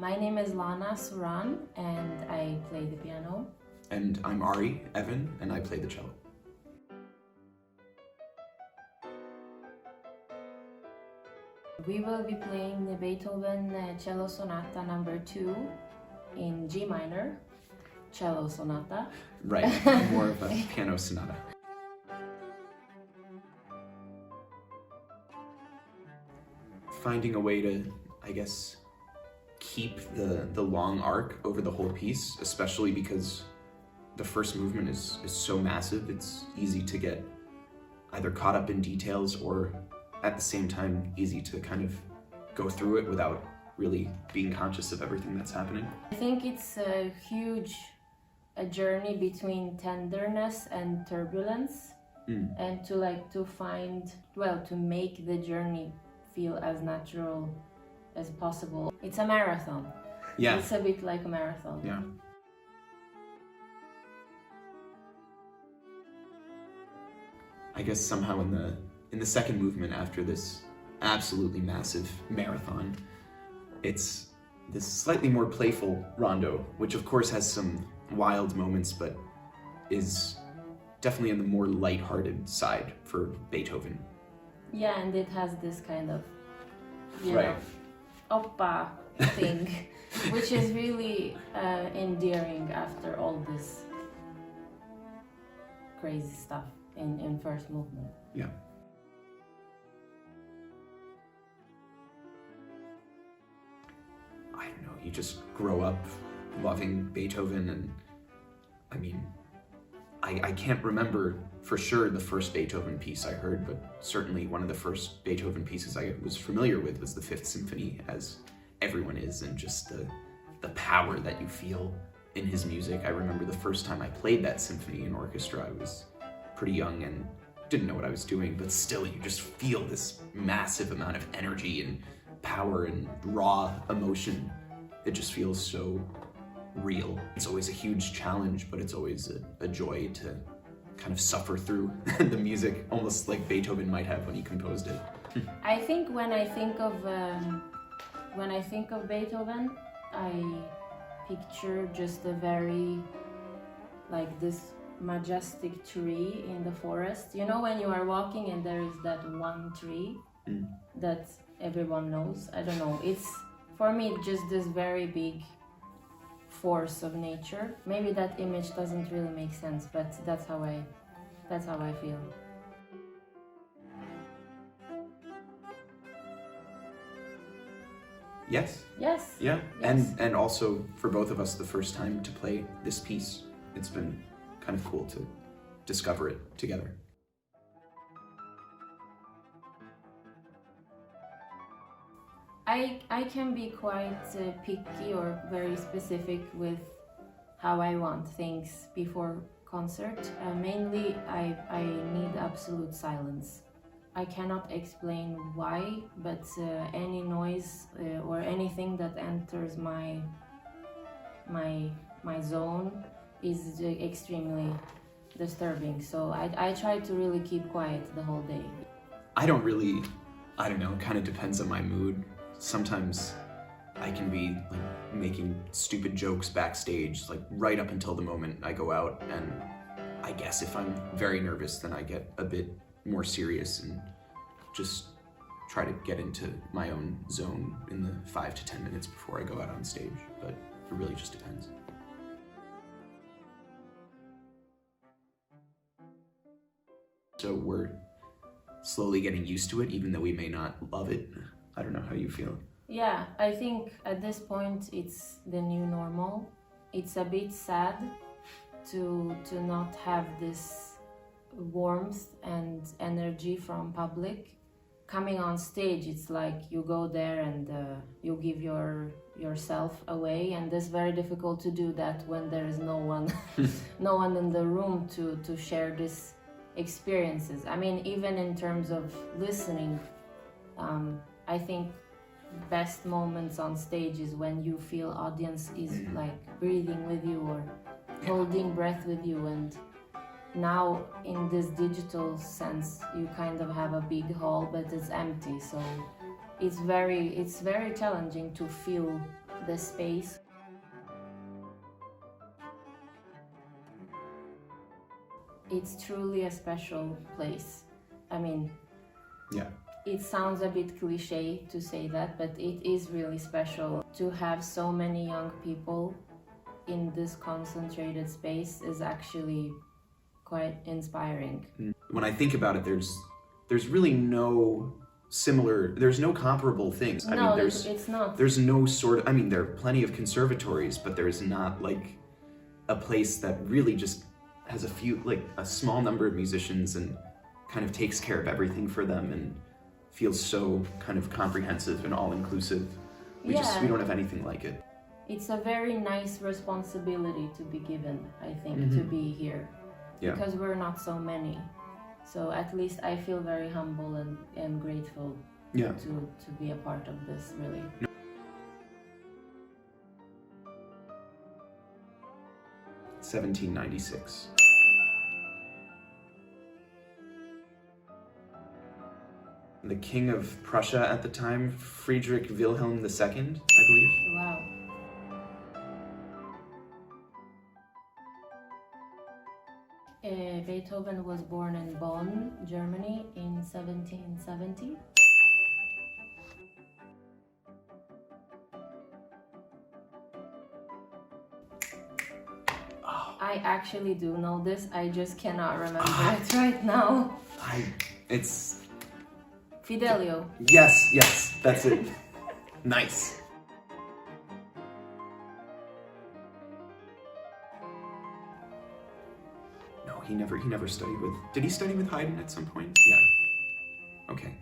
My name is Lana Suran and I play the piano. And I'm Ari Evan and I play the cello. We will be playing the Beethoven cello sonata number 2 in G minor, cello sonata. Right, more of a piano sonata. Finding a way to, I guess, keep the long arc over the whole piece, especially because the first movement is so massive, it's easy to get either caught up in details or at the same time easy to kind of go through it without really being conscious of everything that's happening. I think it's a huge journey between tenderness and turbulence, and to find, well, to make the journey feel as natural as possible. It's a marathon. Yeah. It's a bit like a marathon. Yeah. I guess somehow in the second movement after this absolutely massive marathon, it's this slightly more playful rondo, which of course has some wild moments, but is definitely on the more lighthearted side for Beethoven. Yeah, and it has this kind of, Right. oppa thing, which is really endearing after all this crazy stuff in first movement. Yeah. I don't know, you just grow up loving Beethoven, and I mean, I can't remember for sure the first Beethoven piece I heard, but certainly one of the first Beethoven pieces I was familiar with was the Fifth Symphony, as everyone is, and just the power that you feel in his music. I remember the first time I played that symphony in orchestra, I was pretty young and didn't know what I was doing, but still you just feel this massive amount of energy and power and raw emotion. It just feels so real. It's always a huge challenge, but it's always a joy to kind of suffer through the music, almost like Beethoven might have when he composed it. I think when I think of Beethoven, I picture just a very, like, this majestic tree in the forest. You know, when you are walking and there is that one tree that everyone knows. I don't know, it's for me just this very big force of nature. Maybe that image doesn't really make sense, but that's how I feel. Yes. Yes. Yeah. Yes. And also for both of us, the first time to play this piece, it's been kind of cool to discover it together. I can be quite picky or very specific with how I want things before concert. Mainly, I need absolute silence. I cannot explain why, but any noise or anything that enters my zone is extremely disturbing. So I try to really keep quiet the whole day. I don't know, it kind of depends on my mood. Sometimes I can be like making stupid jokes backstage, like right up until the moment I go out, and I guess if I'm very nervous, then I get a bit more serious and just try to get into my own zone in the 5 to 10 minutes before I go out on stage, but it really just depends. So we're slowly getting used to it, even though we may not love it. I don't know how you feel. Yeah, I think at this point it's the new normal. It's a bit sad to not have this warmth and energy from public. Coming on stage, it's like you go there and you give yourself away, and it's very difficult to do that when there is no one in the room to share this experiences. I mean, even in terms of listening, I think best moments on stage is when you feel audience is like breathing with you or holding breath with you, and now in this digital sense you kind of have a big hall but it's empty, so it's very challenging to feel the space. It's truly a special place. I mean, Yeah. it sounds a bit cliche to say that, but it is really special to have so many young people in this concentrated space is actually quite inspiring. When I think about it, there's really no there's no comparable things. I No, mean, it's not. there's no sort of, I mean, there are plenty of conservatories, but there's not like a place that really just has a few, like a small number of musicians and kind of takes care of everything for them and feels so kind of comprehensive and all-inclusive. We don't have anything like it. It's a very nice responsibility to be given, I think, to be here. Yeah. Because we're not so many. So at least I feel very humble and grateful Yeah. to be a part of this, really. No. 1796. The King of Prussia at the time, Friedrich Wilhelm II, I believe. Wow. Beethoven was born in Bonn, Germany in 1770. I actually do know this, I just cannot remember it right now. It's... Fidelio. Yes, that's it. Nice. No, he never studied with... Did he study with Haydn at some point? Yeah. Okay.